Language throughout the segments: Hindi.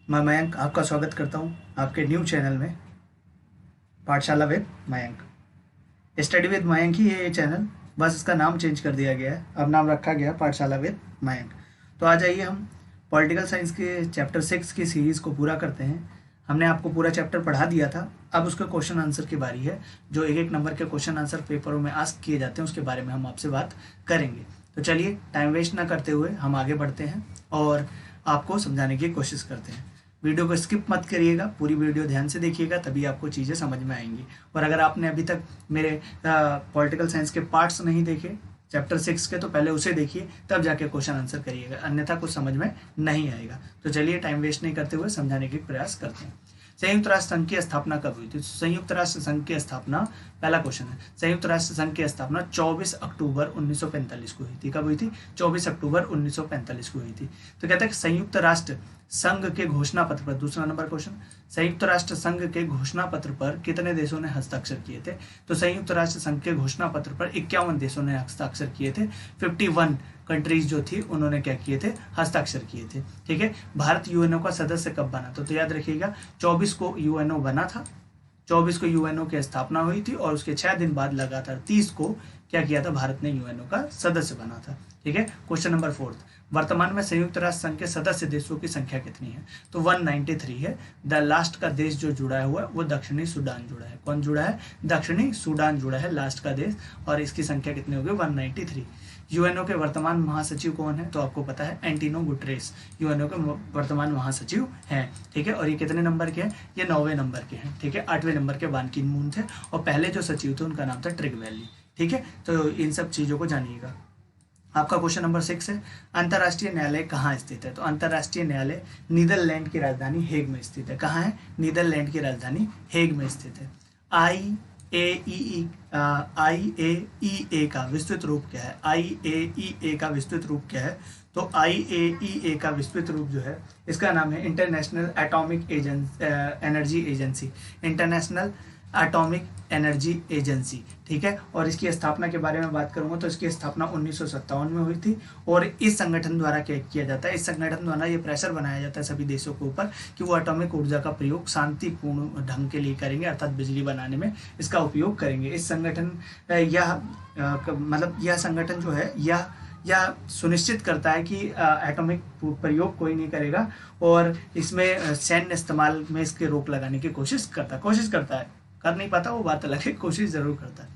मैं मयंक आपका स्वागत करता हूं आपके न्यू चैनल में Pathshala with Mayank. Study with Mayank ही है ये चैनल, बस इसका नाम चेंज कर दिया गया है, अब नाम रखा गया पाठशाला विद मयंक। तो आ जाइए हम पॉलिटिकल साइंस के चैप्टर 6 की सीरीज़ को पूरा करते हैं। हमने आपको पूरा चैप्टर पढ़ा दिया था, अब उसके क्वेश्चन आंसर की बारी है। जो एक एक नंबर के क्वेश्चन आंसर पेपरों में आस्क किए जाते हैं उसके बारे में हम आपसे बात करेंगे। तो चलिए टाइम वेस्ट ना करते हुए हम आगे बढ़ते हैं और आपको समझाने की कोशिश करते हैं। वीडियो को स्किप मत करिएगा, पूरी वीडियो ध्यान से देखिएगा, तभी आपको चीज़ें समझ में आएंगी। और अगर आपने अभी तक मेरे पॉलिटिकल साइंस के पार्ट्स नहीं देखे चैप्टर 6 के, तो पहले उसे देखिए, तब जाके क्वेश्चन आंसर करिएगा, अन्यथा कुछ समझ में नहीं आएगा। तो चलिए टाइम वेस्ट नहीं करते हुए समझाने के प्रयास करते हैं। संयुक्त राष्ट्र संघ की स्थापना कब हुई थी? संयुक्त राष्ट्र संघ की स्थापना, पहला क्वेश्चन है, संयुक्त राष्ट्र संघ की स्थापना 24 अक्टूबर 1945 को हुई थी। कब हुई थी? 24 अक्टूबर 1945 को हुई थी। तो कहते हैं संयुक्त राष्ट्र संघ के घोषणा पत्र पर, दूसरा नंबर क्वेश्चन, संयुक्त राष्ट्र संघ के घोषणा पत्र पर कितने देशों ने हस्ताक्षर किए थे? तो संयुक्त राष्ट्र संघ के घोषणा पत्र पर 51 देशों ने हस्ताक्षर किए थे। 51 कंट्रीज जो थी उन्होंने क्या किए थे? हस्ताक्षर किए थे। ठीक है। भारत यूएनओ का सदस्य कब बना? तो याद रखिएगा 24 को यूएनओ बना था, 24 को यूएनओ की स्थापना हुई थी और उसके 6 दिन बाद लगातार 30 को क्या किया था? भारत ने यूएनओ का सदस्य बना था। ठीक है। क्वेश्चन नंबर 4, वर्तमान में संयुक्त राष्ट्र संघ के सदस्य देशों की संख्या कितनी है? तो 193 है। द लास्ट का देश जो जुड़ा हुआ है वो दक्षिणी सूडान जुड़ा है। कौन जुड़ा है? दक्षिणी सूडान जुड़ा है, लास्ट का देश, और इसकी संख्या कितनी होगी? 193। यूएनओ के वर्तमान महासचिव कौन है? तो आपको पता है एंटोनियो गुटेरेस यूएनओ के वर्तमान महासचिव हैं। ठीक है। और ये कितने नंबर के हैं? ये 9वें नंबर के हैं। ठीक है। 8वें नंबर के बान की मून थे और पहले जो सचिव थे उनका नाम था ट्रिग वैली। ठीक है। तो इन सब चीज़ों को जानिएगा। आपका क्वेश्चन नंबर 6 है, अंतर्राष्ट्रीय न्यायालय कहाँ स्थित है? तो अंतर्राष्ट्रीय न्यायालय नीदरलैंड की राजधानी हेग में स्थित है। कहाँ है? नीदरलैंड की राजधानी हेग में स्थित है। IAEA का विस्तृत रूप क्या है? IAEA का विस्तृत रूप क्या है? तो IAEA का विस्तृत रूप जो है इसका नाम है international atomic energy agency, international atomic energy agency. ठीक है। और इसकी स्थापना के बारे में बात करूंगा तो इसकी स्थापना 1957 में हुई थी और इस संगठन द्वारा क्या किया जाता है? इस संगठन द्वारा ये प्रेशर बनाया जाता है सभी देशों के ऊपर कि वो एटॉमिक ऊर्जा का प्रयोग शांतिपूर्ण ढंग के लिए करेंगे, अर्थात बिजली बनाने में इसका उपयोग करेंगे। इस संगठन यह संगठन जो है यह सुनिश्चित करता है कि एटॉमिक प्रयोग कोई नहीं करेगा और इसमें सैन्य इस्तेमाल में इसके रोक लगाने की कोशिश करता है। कर नहीं पाता वो बात अलग है, कोशिश जरूर करता है।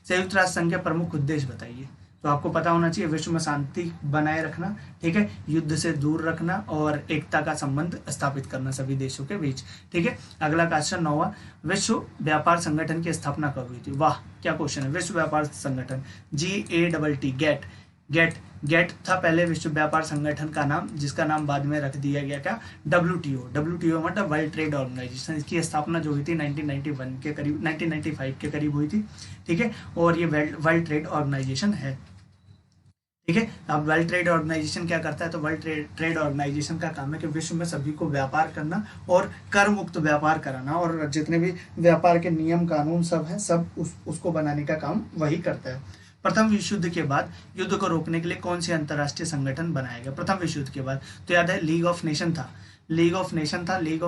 संयुक्त राष्ट्र संघ के प्रमुख उद्देश्य बताइए। तो आपको पता होना चाहिए विश्व में शांति बनाए रखना, ठीक है, युद्ध से दूर रखना और एकता का संबंध स्थापित करना सभी देशों के बीच। ठीक है। अगला क्वेश्चन 9वां, विश्व व्यापार संगठन की स्थापना कब हुई थी? वाह क्या क्वेश्चन है। विश्व व्यापार संगठन GATT गेट था पहले विश्व व्यापार संगठन का नाम, जिसका नाम बाद में रख दिया गया क्या? WTO मतलब वर्ल्ड ट्रेड ऑर्गेनाइजेशन। इसकी स्थापना जो हुई थी 1991 के करीब, 1995 के करीब हुई थी। ठीक है। और ये वर्ल्ड ट्रेड ऑर्गेनाइजेशन है। ठीक है। अब वर्ल्ड ट्रेड ऑर्गेनाइजेशन क्या करता है? तो वर्ल्ड ट्रेड ऑर्गेनाइजेशन का काम है कि विश्व में सभी को व्यापार करना और कर मुक्त व्यापार कराना, और जितने भी व्यापार के नियम कानून सब हैं सब उसको बनाने का काम वही करता है। प्रथम विश्व युद्ध के बाद युद्ध को रोकने के लिए कौन से अंतर्राष्ट्रीय संगठन बनाया गया प्रथम विश्व युद्ध के बाद? तो याद है लीग ऑफ नेशन था। लीग ऑफ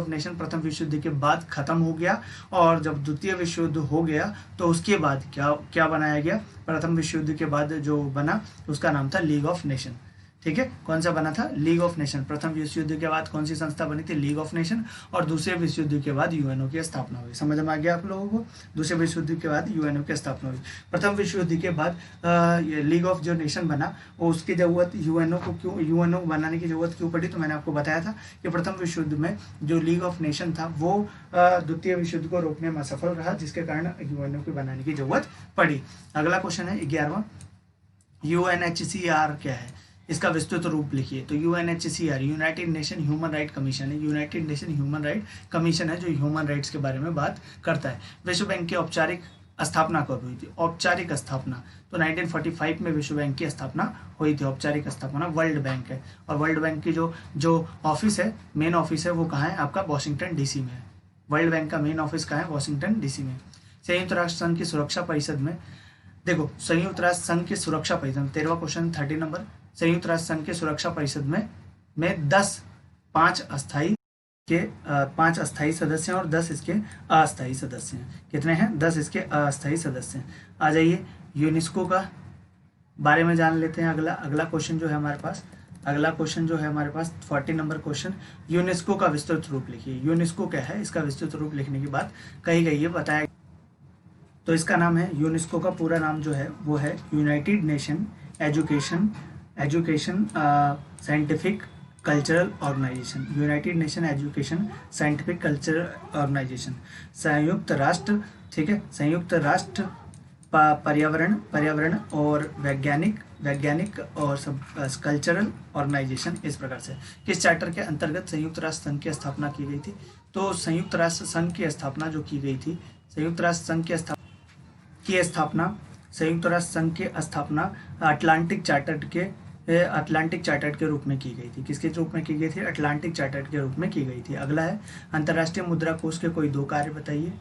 नेशन प्रथम विश्व युद्ध के बाद खत्म हो गया और जब द्वितीय विश्व युद्ध हो गया तो उसके बाद क्या बनाया गया? प्रथम विश्व युद्ध के बाद जो बना उसका नाम था लीग ऑफ नेशन। ठीक है। कौन सा बना था? League of nation. प्रथम विश्व युद्ध के बाद कौन सी संस्था बनी थी? League of nation. और दूसरे विश्व युद्ध के बाद यूएनओ की स्थापना हुई। समझ में आ गया आप लोगों को? दूसरे विश्व युद्ध के बाद यूएनओ की स्थापना हुई। प्रथम विश्व युद्ध के बाद ये लीग ऑफ जो नेशन बना और उसकी जरूरत यूएनओ बनाने की जरूरत क्यों पड़ी? तो मैंने आपको बताया था कि प्रथम विश्व युद्ध में जो लीग ऑफ नेशन था वो द्वितीय विश्व युद्ध को रोकने में असफल रहा, जिसके कारण यूएनओ को बनाने की जरूरत पड़ी। अगला क्वेश्चन है 11वां, UNHCR क्या है? इसका विस्तृत रूप लिखिए। तो UNHCR united nation human right commission है। United nation human right commission है जो ह्यूमन राइट्स के बारे में बात करता है। विश्व बैंक की औपचारिक स्थापना कब हुई थी? औपचारिक स्थापना तो 1945 में विश्व बैंक की स्थापना हुई थी। औपचारिक स्थापना वर्ल्ड बैंक है और वर्ल्ड बैंक की जो ऑफिस है, मेन ऑफिस है, वो कहाँ है? आपका वॉशिंगटन DC में है। वर्ल्ड बैंक का मेन ऑफिस कहाँ है? वॉशिंगटन DC में। संयुक्त राष्ट्र संघ की सुरक्षा परिषद में, देखो संयुक्त राष्ट्र संघ की सुरक्षा परिषद, 13वां क्वेश्चन 30 नंबर, संयुक्त राष्ट्र संघ की सुरक्षा परिषद में 5 अस्थायी 5 अस्थायी सदस्य हैं और 10 इसके अस्थायी सदस्य हैं। कितने हैं? 10 इसके अस्थायी सदस्य हैं। आ जाइए यूनेस्को का बारे में जान लेते हैं। अगला क्वेश्चन जो है हमारे पास, 40 नंबर क्वेश्चन, यूनेस्को का विस्तृत रूप लिखिए। यूनेस्को क्या है, इसका विस्तृत रूप लिखने की बात कही गई है, बताया। तो इसका नाम है, यूनेस्को का पूरा नाम जो है वो है united nation education scientific cultural organisation. United nation education scientific cultural organisation, संयुक्त राष्ट्र, ठीक है, संयुक्त राष्ट्र पर्यावरण और वैज्ञानिक और सब कल्चरल ऑर्गेनाइजेशन, इस प्रकार से। किस चार्टर के अंतर्गत संयुक्त राष्ट्र संघ की स्थापना की गई थी? तो संयुक्त राष्ट्र संघ की स्थापना जो की गई थी, संयुक्त राष्ट्र संघ की स्थापना अटलांटिक चार्टर के रूप में की गई थी। किसके रूप में की गई थी? अटलांटिक चार्टर के रूप में की गई थी। अगला है, अंतर्राष्ट्रीय मुद्रा कोष के कोई 2 कार्य बताइए।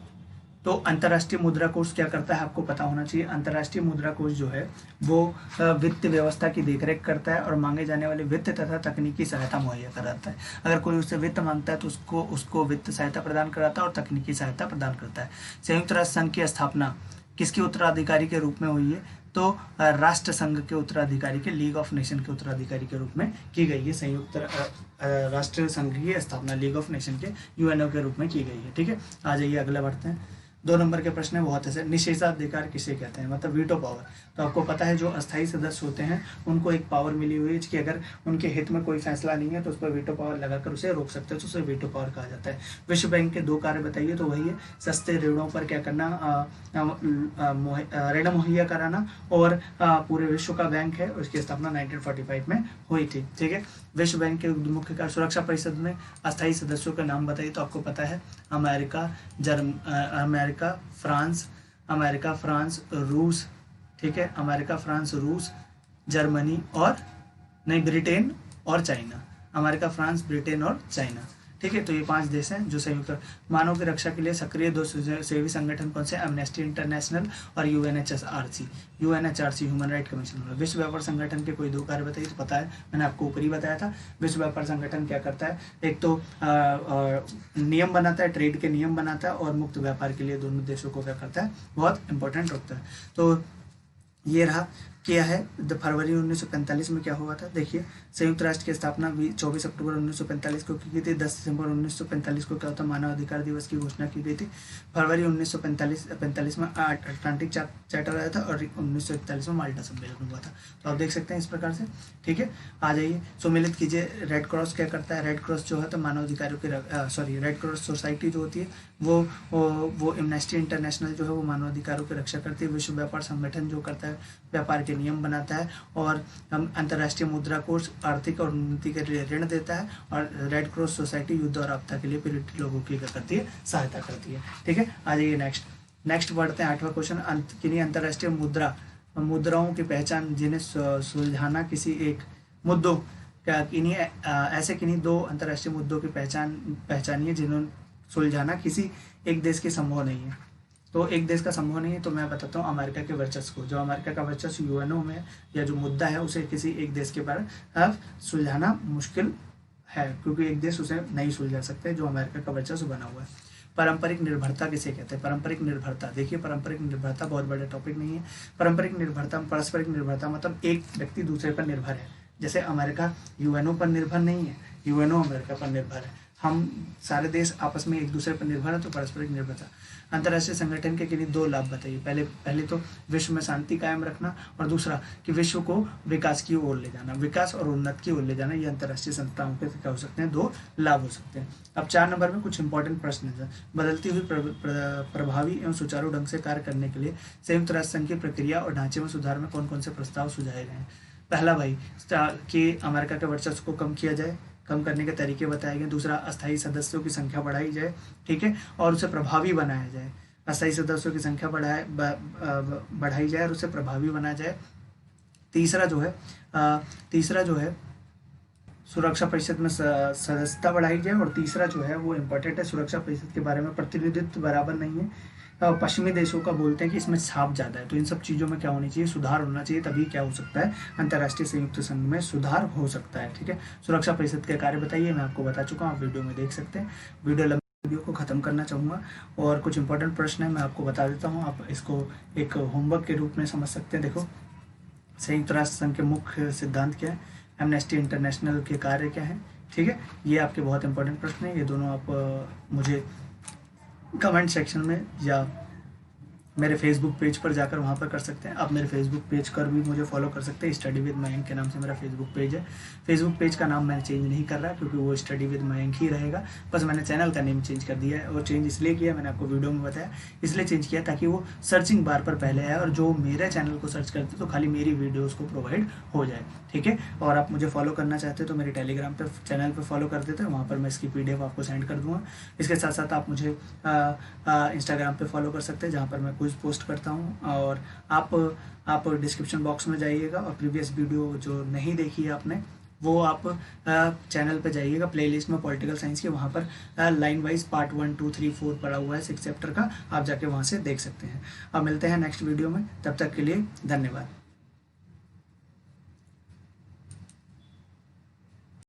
तो अंतर्राष्ट्रीय मुद्रा कोष क्या करता है, आपको पता होना चाहिए। अंतर्राष्ट्रीय मुद्रा कोष जो है वो वित्त व्यवस्था की देखरेख करता है और मांगे जाने वाले वित्त तथा तकनीकी सहायता मुहैया कराता है। अगर कोई उससे वित्त मांगता है तो उसको वित्त सहायता प्रदान कराता है और तकनीकी सहायता प्रदान करता है। संयुक्त राष्ट्र संघ की स्थापना किसके उत्तराधिकारी के रूप में हुई है? तो राष्ट्र संघ के उत्तराधिकारी के, लीग ऑफ नेशन के उत्तराधिकारी के रूप में की गई है। संयुक्त राष्ट्र संघ की स्थापना लीग ऑफ नेशन के, यूएनओ के रूप में की गई है। ठीक है, आ जाइए अगला बढ़ते हैं। 2 नंबर के प्रश्न है बहुत ऐसे, निषेधाधिकार किसे कहते हैं, मतलब वीटो पावर। तो आपको पता है जो अस्थायी सदस्य होते हैं उनको एक पावर मिली हुई है कि अगर उनके हित में कोई फैसला नहीं है तो उस पर वीटो पावर लगाकर उसे रोक सकते हैं, तो उसे वीटो पावर कहा जाता है। विश्व बैंक के 2 कार्य बताइए। तो वही है, सस्ते ऋणों पर क्या करना, ऋण मुहैया कराना, और पूरे विश्व का बैंक है, उसकी स्थापना 1945 में हुई थी। ठीक है, विश्व बैंक के मुख्य कार्य, सुरक्षा परिषद में अस्थायी सदस्यों का नाम बताइए। तो आपको पता है अमेरिका, फ्रांस, रूस, ठीक है, अमेरिका, फ्रांस, रूस, जर्मनी और ब्रिटेन और चाइना। अमेरिका, फ्रांस, ब्रिटेन और चाइना। ठीक है, तो ये 5 देश हैं जो संयुक्त मानव की रक्षा के लिए सक्रिय 2 सेवी संगठन कौन से? एमनेस्टी इंटरनेशनल और यूएनएचआरसी, ह्यूमन राइट कमीशन। विश्व व्यापार संगठन के कोई 2 कार्य बताइए। तो पता है, मैंने आपको ऊपर ही बताया था। विश्व व्यापार संगठन क्या करता है? एक तो नियम बनाता है, ट्रेड के नियम बनाता है, और मुक्त व्यापार के लिए दोनों देशों को क्या करता है, बहुत इंपॉर्टेंट रखता है। तो ये रहा, किया है। फरवरी 1945 में क्या हुआ था, देखिए, संयुक्त राष्ट्र की स्थापना 24 अक्टूबर 1945 को की गई थी। 10 दिसंबर 1945 को क्या होता, मानव अधिकार दिवस की घोषणा की गई थी। फरवरी 1945 में अटलांटिक चार्टर आया था, और 1941 में माल्टा सम्मेलन हुआ था। तो आप देख सकते हैं इस प्रकार से। ठीक है, आ जाइए, सुमिलित कीजिए। रेड क्रॉस क्या करता है? रेड क्रॉस जो है तो मानव अधिकारों की रेड क्रॉस सोसाइटी जो होती है वो एमनेस्टी इंटरनेशनल जो है वो मानव अधिकारों की रक्षा करती है। विश्व व्यापार संगठन जो करता है, व्यापार के नियम बनाता है, और हम अंतर्राष्ट्रीय मुद्रा कोष आर्थिक और उन्नति के लिए ऋण देता है, और रेड क्रॉस सोसाइटी युद्ध और आपदा के लिए पीड़ित लोगों की क्या करती है, सहायता करती है। ठीक है, आ जाइए नेक्स्ट बढ़ते हैं। 8वां क्वेश्चन, किन्हीं अंतर्राष्ट्रीय मुद्राओं की पहचान जिन्हें सुलझाना किसी एक मुद्दों क्या, किन्हीं 2 अंतर्राष्ट्रीय मुद्दों की पहचानिए जिन्होंने सुलझाना किसी एक देश के संभव नहीं है। तो एक देश का संभव नहीं है, तो मैं बताता हूँ अमेरिका के वर्चस्व को। जो अमेरिका का वर्चस्व यूएनओ में, या जो मुद्दा है, उसे किसी एक देश के पर सुलझाना मुश्किल है, क्योंकि एक देश उसे नहीं सुलझा सकते, जो अमेरिका का वर्चस्व बना हुआ है। पारंपरिक निर्भरता किसे कहते हैं? पारंपरिक निर्भरता, देखिए, पारंपरिक निर्भरता बहुत बड़ा टॉपिक नहीं है। पारंपरिक निर्भरता मतलब एक व्यक्ति दूसरे पर निर्भर है। जैसे अमेरिका यूएनओ पर निर्भर नहीं है, यूएनओ अमेरिका पर निर्भर है। हम सारे देश आपस में एक दूसरे पर निर्भर है, तो पारस्परिक निर्भरता। अंतर्राष्ट्रीय संगठन के किन्हीं 2 लाभ बताइए। पहले तो विश्व में शांति कायम रखना, और दूसरा कि विश्व को विकास की ओर ले जाना, विकास और उन्नति की ओर ले जाना। ये अंतर्राष्ट्रीय संस्थाओं के क्या हो सकते हैं, 2 लाभ हो सकते हैं। अब 4 नंबर में कुछ इंपॉर्टेंट प्रश्न है। बदलती हुई प्रभावी एवं सुचारू ढंग से कार्य करने के लिए संयुक्त राष्ट्र संघ की प्रक्रिया और ढांचे में सुधार में कौन कौन से प्रस्ताव सुझाए गए हैं? पहला भाई कि अमेरिका के वर्चस्व को कम किया जाए, कम करने के तरीके बताए गए। दूसरा, अस्थायी सदस्यों की संख्या बढ़ाई जाए, ठीक है, और उसे प्रभावी बनाया जाए। अस्थायी सदस्यों की संख्या बढ़ाई जाए और उसे प्रभावी बनाया जाए। तीसरा जो है सुरक्षा परिषद में सदस्यता बढ़ाई जाए, और तीसरा जो है वो इम्पोर्टेंट है, सुरक्षा परिषद के बारे में प्रतिनिधित्व बराबर नहीं है, पश्चिमी देशों का बोलते हैं कि इसमें छाप ज़्यादा है। तो इन सब चीज़ों में क्या होनी चाहिए, सुधार होना चाहिए, तभी क्या हो सकता है, अंतर्राष्ट्रीय संयुक्त संघ में सुधार हो सकता है। ठीक है, सुरक्षा परिषद के कार्य बताइए, मैं आपको बता चुका हूँ, आप वीडियो में देख सकते हैं। वीडियो को ख़त्म करना चाहूँगा और कुछ इंपॉर्टेंट प्रश्न है मैं आपको बता देता हूँ, आप इसको एक होमवर्क के रूप में समझ सकते हैं। देखो, संयुक्त राष्ट्र संघ के मुख्य सिद्धांत क्या है, एमनेस्टी इंटरनेशनल के कार्य क्या है। ठीक है, ये आपके बहुत इंपॉर्टेंट प्रश्न है, ये दोनों आप मुझे कमेंट सेक्शन में या मेरे फेसबुक पेज पर जाकर वहाँ पर कर सकते हैं। आप मेरे फेसबुक पेज पर भी मुझे फॉलो कर सकते हैं, स्टडी विद मयंक के नाम से मेरा फेसबुक पेज है। फेसबुक पेज का नाम मैं चेंज नहीं कर रहा क्योंकि वो स्टडी विद मयंक ही रहेगा, बस मैंने चैनल का नेम चेंज कर दिया है। और चेंज इसलिए किया, मैंने आपको वीडियो में बताया, इसलिए चेंज किया ताकि वो सर्चिंग बार पर पहले आए और जो मेरे चैनल को सर्च करते तो खाली मेरी वीडियोज़ को प्रोवाइड हो जाए। ठीक है, और आप मुझे फॉलो करना चाहते हो तो मेरे टेलीग्राम पर चैनल पर फॉलो कर देते हैं, वहाँ पर मैं इसकी PDF आपको सेंड कर दूँगा। इसके साथ साथ आप मुझे इंस्टाग्राम पे फॉलो कर सकते हैं जहाँ पर मैं क्विज पोस्ट करता हूँ। और आप डिस्क्रिप्शन बॉक्स में जाइएगा और प्रीवियस वीडियो जो नहीं देखी है आपने वो आप चैनल पे जाइएगा, प्लेलिस्ट में पॉलिटिकल साइंस की, वहाँ पर लाइन वाइज पार्ट 1, 2, 3, 4 पड़ा हुआ है 6 चैप्टर का, आप जाके वहाँ से देख सकते हैं। अब मिलते हैं नेक्स्ट वीडियो में, तब तक के लिए धन्यवाद।